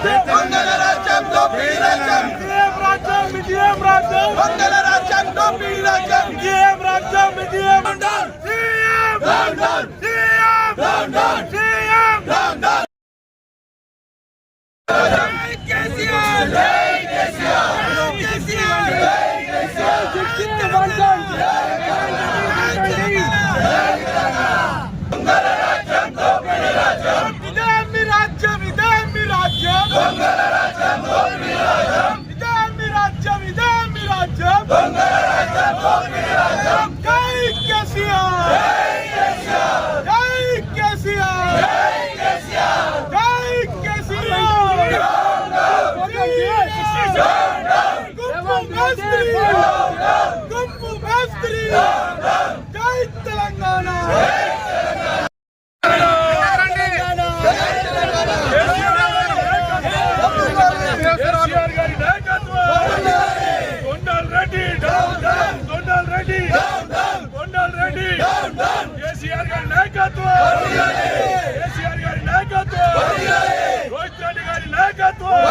దొంగల రాజ్యం దోపిడీ రాజ్యం ఇదేం రాజ్యం ఇదేం రాజ్యం దొంగల రాజ్యం దోపిడీ రాజ్యం ఇదేం రాజ్యం ఇదేం down CM down down CM down down CM down down జై కేసీఆర్ జై కేసీఆర్ జై కేసీఆర్ జై కేసీఆర్ జిత్ బంధన్ దొంగల రాజ్యం దోపిడీ రాజ్యం ఇదేం మీ రాజ్యం ఇదేం మీ రాజ్యం దొంగల రాజ్యం దోపిడీ రాజ్యం ఇదేం మీ రాజ్యం ఇదేం మీ రాజ్యం దొంగల రాజ్యం దోపిడీ రాజ్యం జై కేసీఆర్ జై కేసీఆర్ జై కేసీఆర్ జై కేసీఆర్ జై కేసీఆర్ గుంపు మేస్త్రి జై తెలంగాణ కేసీఆర్ గారి నాయకత్వం కేసీఆర్ గారి నాయకత్వం రోహిత్ రెడ్డి గారి నాయకత్వం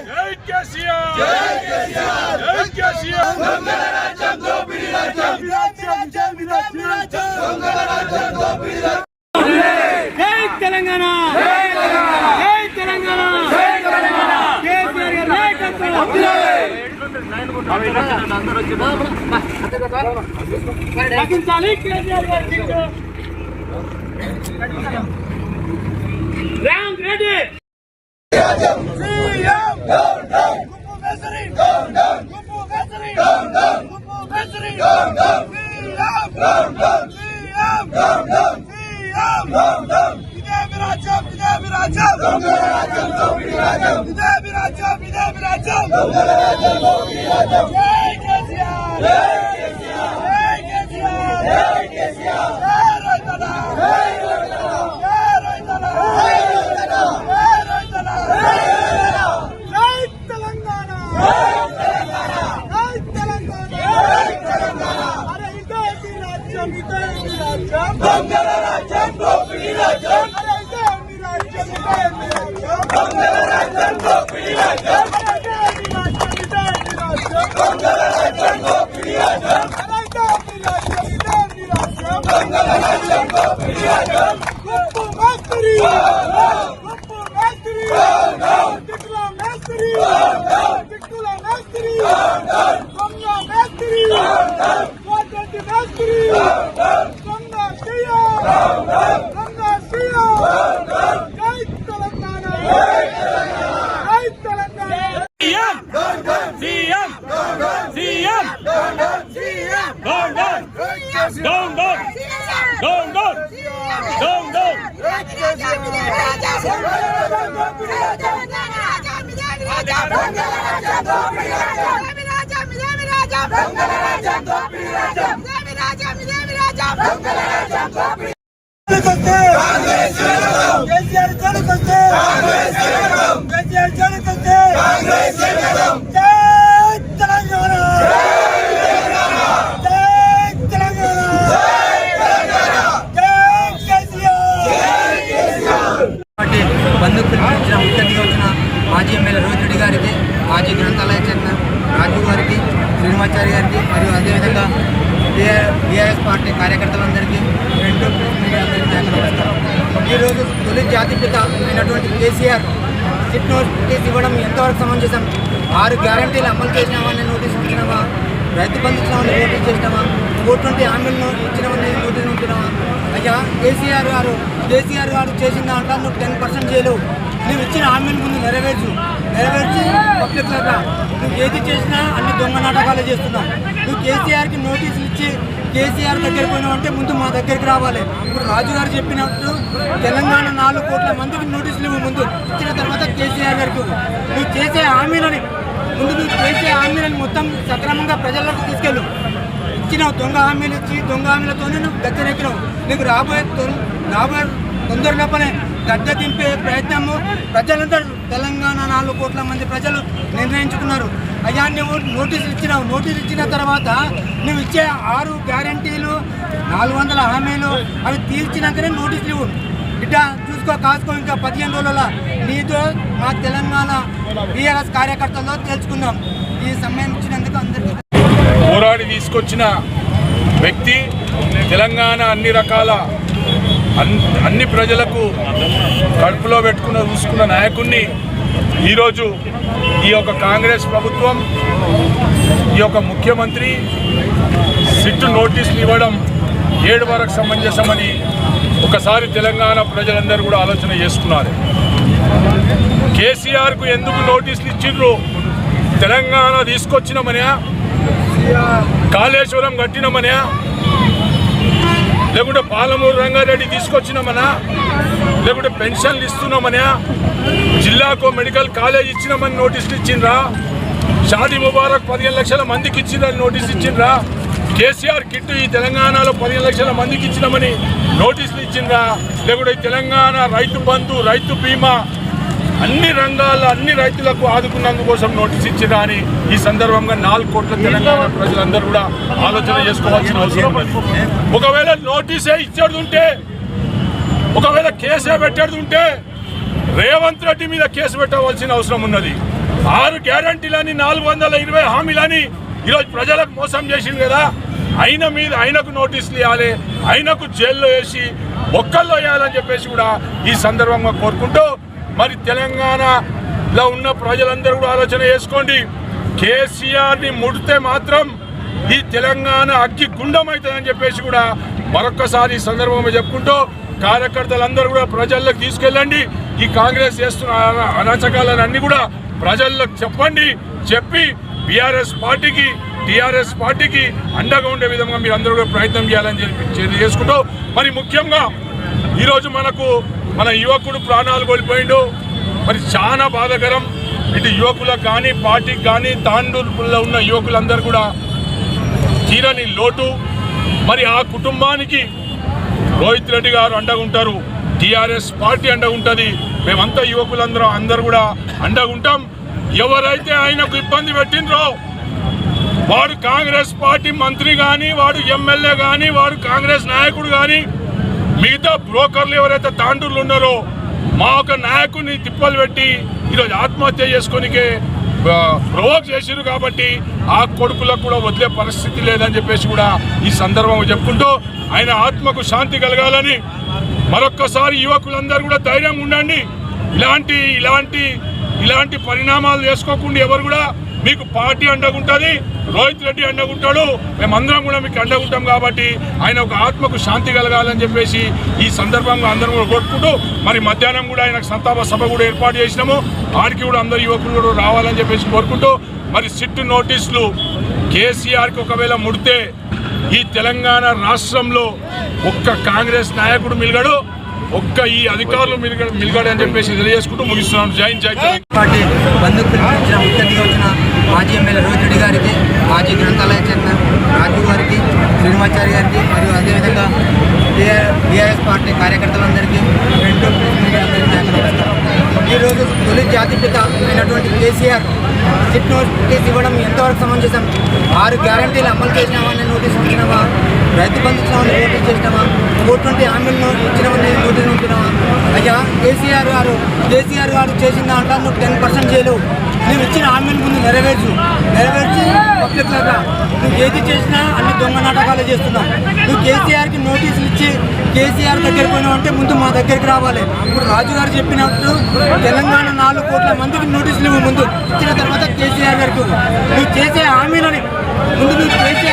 జై కేసీఆర్ జై కేసీఆర్ జై కేసీఆర్ దొంగల రాజ్యం దోపిడీ రాజ్యం దొంగల రాజ్యం దోపిడీ రాజ్యం జై తెలంగాణ జై తెలంగాణ జై తెలంగాణ కేసీఆర్ గారి నాయకత్వం రక్షించాలి కేసీఆర్ గారి Revanth Reddy CM down down గుంపు మేస్త్రి డౌన్ డౌన్ గుంపు మేస్త్రి డౌన్ డౌన్ గుంపు మేస్త్రి down down CM down down CM down down CM down down ఇదే మీ రాజ్యం ఇదే మీ రాజ్యం దొంగల రాజ్యం దోపిడీ రాజ్యం ఇదే మీ రాజ్యం ఇదే మీ రాజ్యం దొంగల రాజ్యం దోపిడీ రాజ్యం జై కేసీఆర్ జై కేసీఆర్ జై కేసీఆర్ జై కేసీఆర్ జై రైతన్న జై రైతన్న జై రైతన్న జై రైతన్న జై రైతన్న జై తెలంగాణ జై తెలంగాణ జై తెలంగాణ జై తెలంగాణ అరే ఇదే మీ రాజ్యం ఇదే మీ రాజ్యం దొంగల రాజ్యం దోపిడీ రాజ్యం అరే ఇదే మీ రాజ్యం ఇదే మీ రాజ్యం దొంగల రాజ్యం దోపిడీ రాజ్యం అరే ఇదే మీ రాజ్యం ఇదే మీ రాజ్యం దొంగల రాజ్యం దోపిడీ రాజ్యం అరే ఇదే మీ రాజ్యం ఇదే మీ రాజ్యం దొంగల రాజ్యం దోపిడీ రాజ్యం గుంపు మేస్త్రి గుంపు మేస్త్రి టిక్కుల మేస్త్రి టిక్కుల మేస్త్రి దొంగ మేస్త్రి కోటరెడ్డి మేస్త్రి దొంగ సీఎం దొంగ సీఎం జై తెలంగాణ జై Telangana CM CM CM CM down down down down down down down down KCR జనకొస్తే కేసీఆర్ జనకొస్తే జై తెలంగాణ జై తెలంగాణ జై కేసీఆర్ బంధుకు పిలిపించిన ముఖ్య అతిథిగా వచ్చిన మాజీ ఎమ్మెల్యే రోహిత్ రెడ్డి గారికి, మాజీ గ్రంథాలయ చైర్మన్ రాజు గారికి, శ్రీనివాచారి గారికి మరియు అదేవిధంగా టీఆర్ఎస్ పార్టీ కార్యకర్తలందరికీ రెండు మీడియా అందరికీ నమస్కారం. ఈరోజు తొలి జాతిపిత అయినటువంటి కేసీఆర్ సిట్ నోటీస్ ఇవ్వడం ఎంతవరకు సమంజసం? 6 గ్యారంటీలు అమలు చేసినామని నోటీస్ ఇచ్చినామా? రైతు బంధు ఇచ్చినామని నోటీస్ చేసినామా? 420 హామీలను ఇచ్చినామని నోటీస్ ఉంటున్నామా? అయ్యా కేసీఆర్ గారు చేసిన దాంట్లో నువ్వు 10% చేయలేవు. నువ్వు ఇచ్చిన హామీలు ముందు నెరవేర్చి పబ్లిక్గా నువ్వు ఏది చేసినా అన్ని దొంగ నాటకాలు చేస్తున్నావు. నువ్వు కేసీఆర్కి నోటీసులు ఇచ్చి కేసీఆర్ దగ్గరికి పోయినావు అంటే ముందు మా దగ్గరికి రావాలి. ఇప్పుడు రాజుగారు చెప్పినట్టు తెలంగాణ 4 కోట్ల మందికి నోటీసులు ఇవ్వు. ముందు ఇచ్చిన తర్వాత కేసీఆర్ గారికి నువ్వు చేసే హామీలని మొత్తం సక్రమంగా ప్రజల్లోకి తీసుకెళ్ళు. ఇచ్చినావు దొంగ హామీలు ఇచ్చి దొంగ హామీలతోనే నువ్వు దగ్గరెక్కినావు. నీకు రాబోయే తొందర లోపలే గడ్డ దింపే ప్రయత్నము ప్రజలందరూ తెలంగాణ 4 కోట్ల మంది ప్రజలు నిర్ణయించుకున్నారు. అయ్యా నువ్వు నోటీసులు ఇచ్చినావు. నోటీసులు ఇచ్చిన తర్వాత నువ్వు ఇచ్చే 6 గ్యారంటీలు 400 హామీలు అవి తీర్చినాకనే నోటీసులు ఇవ్వు. బిడ్డ చూసుకో కాసుకో ఇంకా 15 రోజుల నీతో మా తెలంగాణ బీఆర్ఎస్ కార్యకర్తల్లో తెలుసుకుందాం. ఈ సమయం ఇచ్చినందుకు అందరికీ పోరాడి తీసుకొచ్చిన వ్యక్తి, తెలంగాణ అన్ని రకాల అన్ని ప్రజలకు కడుపులో పెట్టుకున్న చూసుకున్న నాయకుడిని ఈరోజు ఈ యొక్క కాంగ్రెస్ ప్రభుత్వం, ఈ యొక్క ముఖ్యమంత్రి సిట్టు నోటీసులు ఇవ్వడం 7 వరకు సమంజసమని ఒకసారి తెలంగాణ ప్రజలందరూ కూడా ఆలోచన చేసుకున్నారు. కేసీఆర్కు ఎందుకు నోటీసులు ఇచ్చిండ్రు? తెలంగాణ తీసుకొచ్చినామనే, కాళేశ్వరం కట్టినామనే, లేకుంటే పాలమూరు రంగారెడ్డి తీసుకొచ్చినామనా, లేకుంటే పెన్షన్లు ఇస్తున్నామనే, జిల్లాకు మెడికల్ కాలేజ్ ఇచ్చినామని నోటీసులు ఇచ్చిండ్రా? షాదీ ముబారక్ 15 లక్షల మందికి ఇచ్చిందని నోటీసులు ఇచ్చిండ్రా? కేసీఆర్ కిట్ ఈ తెలంగాణలో 15 లక్షల మందికి ఇచ్చినామని నోటీసులు ఇచ్చిండ్రా? లేకుంటే తెలంగాణ రైతు బంధు, రైతు బీమా అన్ని రంగాల్లో అన్ని రైతులకు ఆదుకున్నందుకోసం నోటీస్ ఇచ్చిండ్రా అని ఈ సందర్భంగా 4 కోట్ల తెలంగాణ ప్రజలందరూ కూడా ఆలోచన చేసుకోవాల్సిన అవసరం ఉంది. ఒకవేళ నోటీసే ఇచ్చేది ఉంటే, ఒకవేళ కేసే పెట్టేది ఉంటే రేవంత్ రెడ్డి మీద కేసు పెట్టవలసిన అవసరం ఉన్నది. 6 గ్యారంటీలని 420 హామీలని ఈరోజు ప్రజలకు మోసం చేసింది కదా. ఆయనకు నోటీసులు ఇవ్వాలి, ఆయనకు జైల్లో వేసి ఒక్కల్లో వేయాలని చెప్పేసి కూడా ఈ సందర్భంగా కోరుకుంటూ, మరి తెలంగాణలో ఉన్న ప్రజలందరూ కూడా ఆలోచన చేసుకోండి. కేసీఆర్ని ముడితే మాత్రం ఈ తెలంగాణ అగ్గి గుండం అవుతుందని చెప్పేసి కూడా మరొక్కసారి ఈ సందర్భంగా చెప్పుకుంటూ, కార్యకర్తలందరూ కూడా ప్రజల్లోకి తీసుకెళ్ళండి. ఈ కాంగ్రెస్ చేస్తున్న అరాచకాలను అన్ని కూడా ప్రజల్లోకి చెప్పి బీఆర్ఎస్ పార్టీకి, టీఆర్ఎస్ పార్టీకి అండగా ఉండే విధంగా మీరు అందరూ కూడా ప్రయత్నం చేయాలని చేసుకుంటూ, మరి ముఖ్యంగా ఈరోజు మన యువకుడు ప్రాణాలు కోల్పోయిండు. మరి చాలా బాధాకరం. ఇటు యువకులకు కానీ, పార్టీకి కానీ, తాండూరులో ఉన్న యువకులందరూ కూడా తీరని లోటు. మరి ఆ కుటుంబానికి రోహిత్ రెడ్డి గారు అండగా ఉంటారు, టీఆర్ఎస్ పార్టీ అండగా ఉంటుంది, మేమంతా అందరూ కూడా అండగా ఉంటాం. ఎవరైతే ఆయనకు ఇబ్బంది పెట్టిండ్రో వాడు కాంగ్రెస్ పార్టీ మంత్రి కానీ, వాడు ఎమ్మెల్యే కానీ, వాడు కాంగ్రెస్ నాయకుడు కానీ, మిగతా బ్రోకర్లు ఎవరైతే తాండూరులు ఉన్నారో మా ఒక నాయకుడిని తిప్పలు పెట్టి ఈరోజు ఆత్మహత్య చేసుకొనికే ప్రవోక్ చేసిరు. కాబట్టి ఆ కొడుకులకు కూడా వదిలే పరిస్థితి లేదని చెప్పేసి కూడా ఈ సందర్భంగా చెప్పుకుంటూ, ఆయన ఆత్మకు శాంతి కలగాలని మరొక్కసారి యువకులందరూ కూడా ధైర్యంగా ఉండండి. ఇలాంటి పరిణామాలు చేసుకోకుండా ఎవరు కూడా మీకు పార్టీ అండగుంటుంది, రోహిత్ రెడ్డి అండగుంటాడు, మేమందరం కూడా మీకు అండగుంటాం. కాబట్టి ఆయన ఒక ఆత్మకు శాంతి కలగాలని చెప్పేసి ఈ సందర్భంగా అందరం కూడా కోరుకుంటూ, మరి మధ్యాహ్నం కూడా ఆయనకు సంతాప సభ కూడా ఏర్పాటు చేసినాము. ఆడికి కూడా అందరు యువకులు కూడా రావాలని చెప్పేసి కోరుకుంటూ, మరి సిట్ నోటీసులు కేసీఆర్కి ఒకవేళ ముడితే ఈ తెలంగాణ రాష్ట్రంలో ఒక్క కాంగ్రెస్ నాయకుడు మిలగడు, ఒక్క ఈ అధికారులు మిలగడు అని చెప్పేసి తెలియజేసుకుంటూ ముగిస్తున్నాను. జై పార్టీ బంధుకు పిలిపించిన ముఖ్య అతిథిగా వచ్చిన మాజీ ఎమ్మెల్యే రోహిత్ రెడ్డి గారికి, మాజీ గ్రంథాలయ చైర్మన్ రాజు గారికి, శ్రీనివాచారి గారికి, మరియు అదేవిధంగా బీఆర్ఎస్ పార్టీ కార్యకర్తలందరికీ, ఈరోజు తొలి జాతిపిత అయినటువంటి కేసీఆర్ సిట్ నోటీస్ ఇవ్వడం ఎంతవరకు సమంజసం? 6 గ్యారంటీలు అమలు చేసినామని నోటీస్ ఇచ్చినావా? రైతు బంధు ఇచ్చినామని నోటీస్ చేసినావా? 420 హామీలను ఇచ్చినామని నోటీస్ ఉంటున్నావా? అయ్యా కేసీఆర్ గారు చేసిన దాంట్లో నువ్వు 10% చేయలేవు. నువ్వు ఇచ్చిన హామీల ముందు నెరవేర్చి పబ్లిక్ లాగా నువ్వు ఏది చేసినా అన్ని దొంగ నాటకాలు చేస్తున్నావు. నువ్వు కేసీఆర్కి నోటీసులు ఇచ్చి కేసీఆర్ దగ్గరికి పోయినావు అంటే ముందు మా దగ్గరికి రావాలి. ఇప్పుడు రాజు గారు చెప్పినట్టు తెలంగాణ 4 కోట్ల మందికి నోటీసులు ఇవ్వు. ముందు ఇచ్చిన తర్వాత కేసీఆర్ గారికి నువ్వు చేసే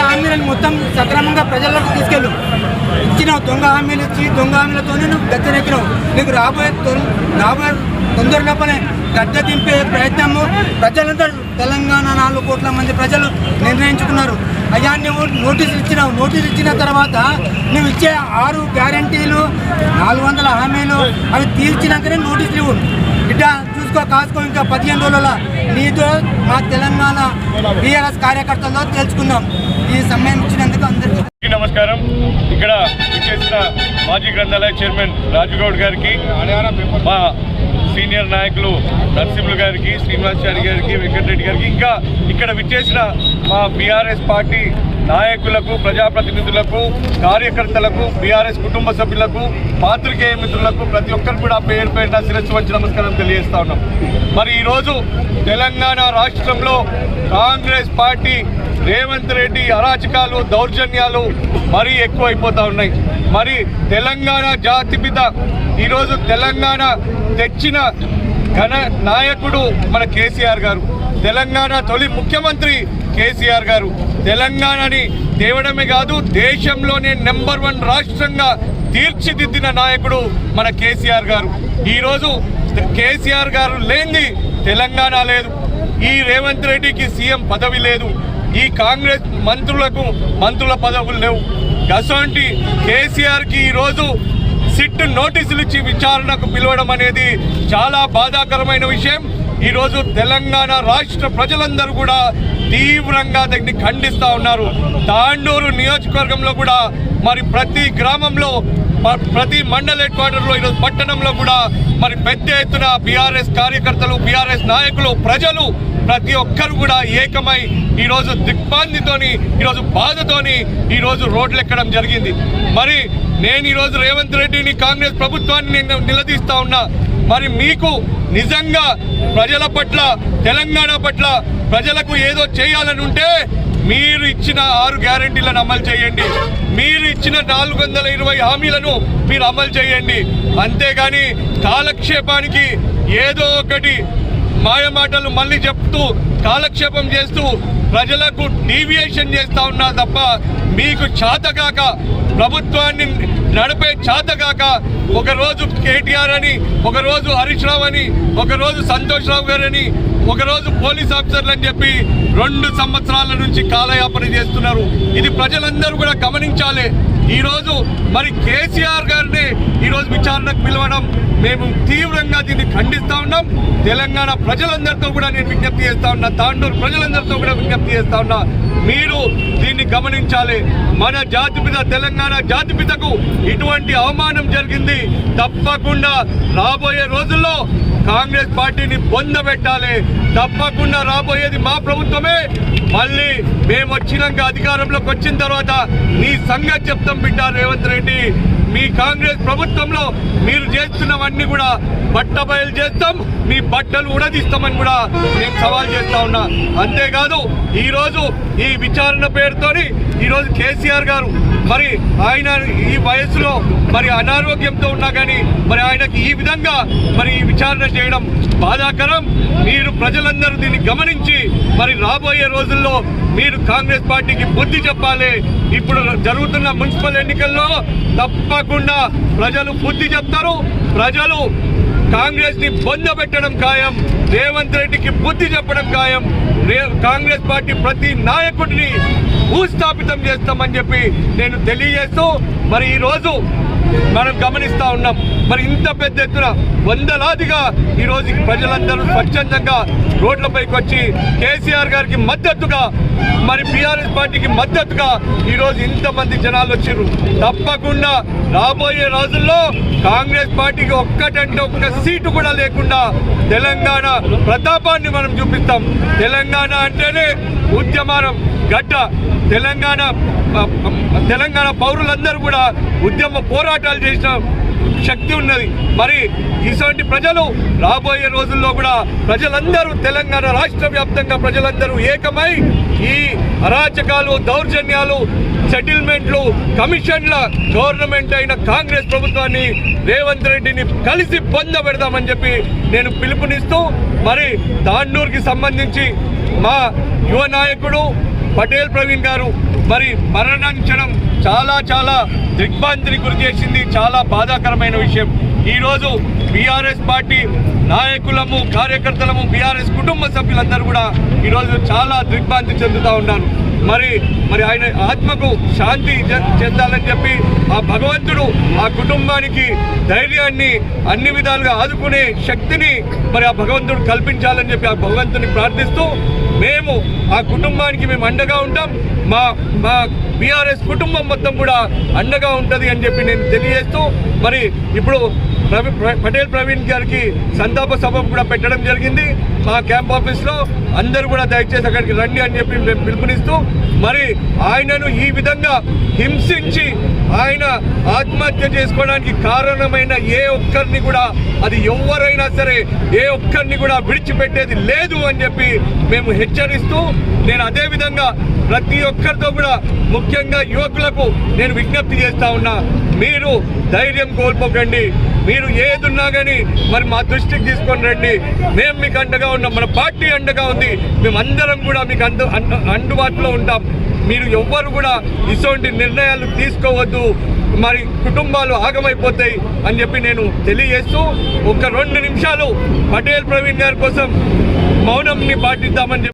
హామీలని మొత్తం సక్రమంగా ప్రజల్లోకి తీసుకెళ్ళు. ఇచ్చిన దొంగ హామీలు ఇచ్చి దొంగ హామీలతోనే నువ్వు గద్దెనెక్కినావు. నీకు రాబోయే తొందరలోపనే గద్దె దింపే ప్రయత్నము ప్రజలంతా తెలంగాణ 4 కోట్ల మంది ప్రజలు నిర్ణయించుకున్నారు. అయ్యా నువ్వు నోటీసులు ఇచ్చినావు. నోటీసులు ఇచ్చిన తర్వాత నువ్వు ఇచ్చే 6 గ్యారంటీలు 400 హామీలు అవి తీర్చినాకనే నోటీసులు ఇవ్వు. బిడ్డ చూసుకో కాసుకో ఇంకా 15 రోజుల నీతో మా తెలంగాణ బీఆర్ఎస్ కార్యకర్తల్లో తెలుసుకుందాం. ఈ సమయం ఇచ్చినందుకు అందరికీ నమస్కారం. ఇక్కడ చేసిన మాజీ గ్రంథాలయ చైర్మన్ రాజుగౌడ్ గారికి, మా సీనియర్ నాయకులు నరసింహులు గారికి, శ్రీనివాచారి గారికి, వెంకటరెడ్డి గారికి, ఇంకా ఇక్కడ విచ్చేసిన మా బీఆర్ఎస్ పార్టీ నాయకులకు, ప్రజాప్రతినిధులకు, కార్యకర్తలకు, బీఆర్ఎస్ కుటుంబ సభ్యులకు, పాత్రికేయ మిత్రులకు ప్రతి ఒక్కరు కూడా పేరు పేరున శిరస్సు వంచి నమస్కారం తెలియజేస్తా ఉన్నాం. మరి ఈరోజు తెలంగాణ రాష్ట్రంలో కాంగ్రెస్ పార్టీ రేవంత్ రెడ్డి అరాచకాలు, దౌర్జన్యాలు మరీ ఎక్కువైపోతూ ఉన్నాయి. మరి తెలంగాణ జాతిపిత ఈరోజు తెలంగాణ తెచ్చిన ఘన నాయకుడు మన కేసీఆర్ గారు, తెలంగాణ తొలి ముఖ్యమంత్రి కేసీఆర్ గారు. తెలంగాణని తేవడమే కాదు, దేశంలోనే నెంబర్ 1 రాష్ట్రంగా తీర్చిదిద్దిన నాయకుడు మన కేసీఆర్ గారు. ఈరోజు కేసీఆర్ గారు లేనిది తెలంగాణ లేదు. ఈ రేవంత్ రెడ్డికి సీఎం పదవి లేదు. ఈ కాంగ్రెస్ మంత్రులకు మంత్రుల పదవులు లేవు. అసోంటి కేసీఆర్కి ఈరోజు సిట్ నోటీసులు ఇచ్చి విచారణకు పిలవడం అనేది చాలా బాధాకరమైన విషయం. ఈరోజు తెలంగాణ రాష్ట్ర ప్రజలందరూ కూడా తీవ్రంగా దీన్ని ఖండిస్తూ ఉన్నారు. తాండూరు నియోజకవర్గంలో కూడా మరి ప్రతి గ్రామంలో, ప్రతి మండల హెడ్ క్వార్టర్లో, ఈరోజు పట్టణంలో కూడా మరి పెద్ద ఎత్తున బీఆర్ఎస్ కార్యకర్తలు, బీఆర్ఎస్ నాయకులు, ప్రజలు ప్రతి ఒక్కరు కూడా ఏకమై ఈరోజు దిగ్భ్రాంతితోని, ఈరోజు బాధతోని ఈరోజు రోడ్లు ఎక్కడం జరిగింది. మరి నేను ఈరోజు రేవంత్ రెడ్డిని, కాంగ్రెస్ ప్రభుత్వాన్ని నిలదీస్తా ఉన్నా. మరి మీకు నిజంగా ప్రజల పట్ల, తెలంగాణ పట్ల ప్రజలకు ఏదో చేయాలని ఉంటే మీరు ఇచ్చిన 6 గ్యారెంటీలను అమలు చేయండి. మీరు ఇచ్చిన 420 హామీలను మీరు అమలు చేయండి. అంతేగాని కాలక్షేపానికి ఏదో ఒకటి మాయమాటలు మళ్ళీ చెప్తూ కాలక్షేపం చేస్తూ ప్రజలకు డీవియేషన్ చేస్తా ఉన్నా తప్ప మీకు చేతకాక, ప్రభుత్వాన్ని నడిపే చేతకాక ఒకరోజు కేటీఆర్ అని, ఒకరోజు హరీష్ రావు అని, ఒకరోజు సంతోష్ రావు గారని, ఒకరోజు పోలీస్ ఆఫీసర్లు అని చెప్పి 2 సంవత్సరాల నుంచి కాలయాపన చేస్తున్నారు. ఇది ప్రజలందరూ కూడా గమనించాలి. ఈరోజు మరి కేసీఆర్ గారిని ఈరోజు విచారణకు పిలవడం మేము తీవ్రంగా దీన్ని ఖండిస్తూ ఉన్నాం. తెలంగాణ ప్రజలందరితో కూడా నేను విజ్ఞప్తి చేస్తా ఉన్నా, తాండూరు ప్రజలందరితో కూడా విజ్ఞప్తి చేస్తా ఉన్నా, మీరు దీన్ని గమనించాలి. మన జాతిపిత, తెలంగాణ జాతిపితకు ఇటువంటి అవమానం జరిగింది. తప్పకుండా రాబోయే రోజుల్లో కాంగ్రెస్ పార్టీని పొందబెట్టాలి. తప్పకుండా రాబోయేది మా ప్రభుత్వమే. మళ్ళీ మేము వచ్చినాక, అధికారంలోకి వచ్చిన తర్వాత నీ సంగతి చెప్తాం బిడ్డ రేవంత్ రెడ్డి. మీ కాంగ్రెస్ ప్రభుత్వంలో మీరు చేస్తున్నవన్నీ కూడా బట్టబయలు చేస్తాం, మీ బట్టలు ఉడదీస్తామని కూడా నేను సవాల్ చేస్తా ఉన్నా. అంతేకాదు ఈరోజు ఈ విచారణ పేరుతోని ఈరోజు కేసీఆర్ గారు మరి ఆయన ఈ వయసులో మరి అనారోగ్యంతో ఉన్నా కానీ మరి ఆయనకి ఈ విధంగా మరి ఈ విచారణ చేయడం బాధాకరం. మీరు ప్రజలందరూ దీన్ని గమనించి మరి రాబోయే రోజుల్లో మీరు కాంగ్రెస్ పార్టీకి బుద్ధి చెప్పాలి. ఇప్పుడు జరుగుతున్న మున్సిపల్ ఎన్నికల్లో తప్పకుండా ప్రజలు బుద్ధి చెప్తారు. ప్రజలు కాంగ్రెస్ ని పొందబెట్టడం ఖాయం. రేవంత్ రెడ్డికి బుద్ధి చెప్పడం ఖాయం. కాంగ్రెస్ పార్టీ ప్రతి నాయకుడిని భూస్థాపితం చేస్తామని చెప్పి నేను తెలియజేస్తూ మరి ఈరోజు మనం గమనిస్తూ ఉన్నాం. మరి ఇంత పెద్ద ఎత్తున వందలాదిగా ఈరోజు ప్రజలందరూ స్వచ్ఛందంగా రోడ్లపైకి వచ్చి కేసీఆర్ గారికి మద్దతుగా, మరి బీఆర్ఎస్ పార్టీకి మద్దతుగా ఈరోజు ఇంతమంది జనాలు వచ్చారు. తప్పకుండా రాబోయే రోజుల్లో కాంగ్రెస్ పార్టీకి ఒక్కటంటే ఒక్క సీటు కూడా లేకుండా తెలంగాణ ప్రతాపాన్ని మనం చూపిస్తాం. తెలంగాణ అంటేనే ఉద్యమానం గడ్డ. తెలంగాణ పౌరులందరూ కూడా ఉద్యమ పోరాటాలు చేసిన శక్తి ఉన్నది. మరి ఇటువంటి ప్రజలు రాబోయే రోజుల్లో కూడా ప్రజలందరూ, తెలంగాణ రాష్ట్ర వ్యాప్తంగా ప్రజలందరూ ఏకమై ఈ అరాచకాలు, దౌర్జన్యాలు, సెటిల్మెంట్లు, కమిషన్ల గవర్నమెంట్ అయిన కాంగ్రెస్ ప్రభుత్వాన్ని, రేవంత్ రెడ్డిని కలిసి పొందబెడదామని చెప్పి నేను పిలుపునిస్తూ మరి తాండూరుకి సంబంధించి మా యువ నాయకుడు పటేల్ ప్రవీణ్ గారు మరి మరణించడం చాలా దిగ్భ్రాంతిని గురి చేసింది. చాలా బాధాకరమైన విషయం. ఈరోజు బీఆర్ఎస్ పార్టీ నాయకులము, కార్యకర్తలము, బీఆర్ఎస్ కుటుంబ సభ్యులందరూ కూడా ఈరోజు చాలా దిగ్భ్రాంతి చెందుతూ ఉన్నారు. మరి ఆయన ఆత్మకు శాంతి చెందాలని చెప్పి ఆ భగవంతుడు ఆ కుటుంబానికి ధైర్యాన్ని, అన్ని విధాలుగా ఆదుకునే శక్తిని మరి ఆ భగవంతుడు కల్పించాలని చెప్పి ఆ భగవంతుని ప్రార్థిస్తూ మేము ఆ కుటుంబానికి మేము అండగా ఉంటాం. మా బీఆర్ఎస్ కుటుంబం మొత్తం కూడా అండగా ఉంటుంది అని చెప్పి నేను తెలియజేస్తూ మరి ఇప్పుడు పటేల్ ప్రవీణ్ గారికి సంతాప సభ కూడా పెట్టడం జరిగింది. మా క్యాంప్ ఆఫీస్లో అందరూ కూడా దయచేసి అక్కడికి రండి అని చెప్పి మేము పిలుపునిస్తూ, మరి ఆయనను ఈ విధంగా హింసించి ఆయన ఆత్మహత్య చేసుకోవడానికి కారణమైన ఏ ఒక్కరిని కూడా, అది ఎవరైనా సరే ఏ ఒక్కరిని కూడా విడిచిపెట్టేది లేదు అని చెప్పి మేము హెచ్చరిస్తూ, నేను అదే విధంగా ప్రతి ఒక్కరితో కూడా ముఖ్యంగా యువకులకు నేను విజ్ఞప్తి చేస్తా ఉన్నా, మీరు ధైర్యం కోల్పోకండి. మీరు ఏదున్నా కానీ మరి మా దృష్టికి తీసుకొని రండి. మేము మీకు అండగా ఉన్నాం, మన పార్టీ అండగా ఉంది, మేమందరం కూడా మీకు అందుబాటులో ఉంటాం. మీరు ఎవ్వరు కూడా ఇటువంటి నిర్ణయాలు తీసుకోవద్దు, మరి కుటుంబాలు ఆగమైపోతాయి అని చెప్పి నేను తెలియజేస్తూ, ఒక 2 నిమిషాలు పటేల్ ప్రవీణ్ గారి కోసం మౌనంని పాటిద్దామని చెప్పి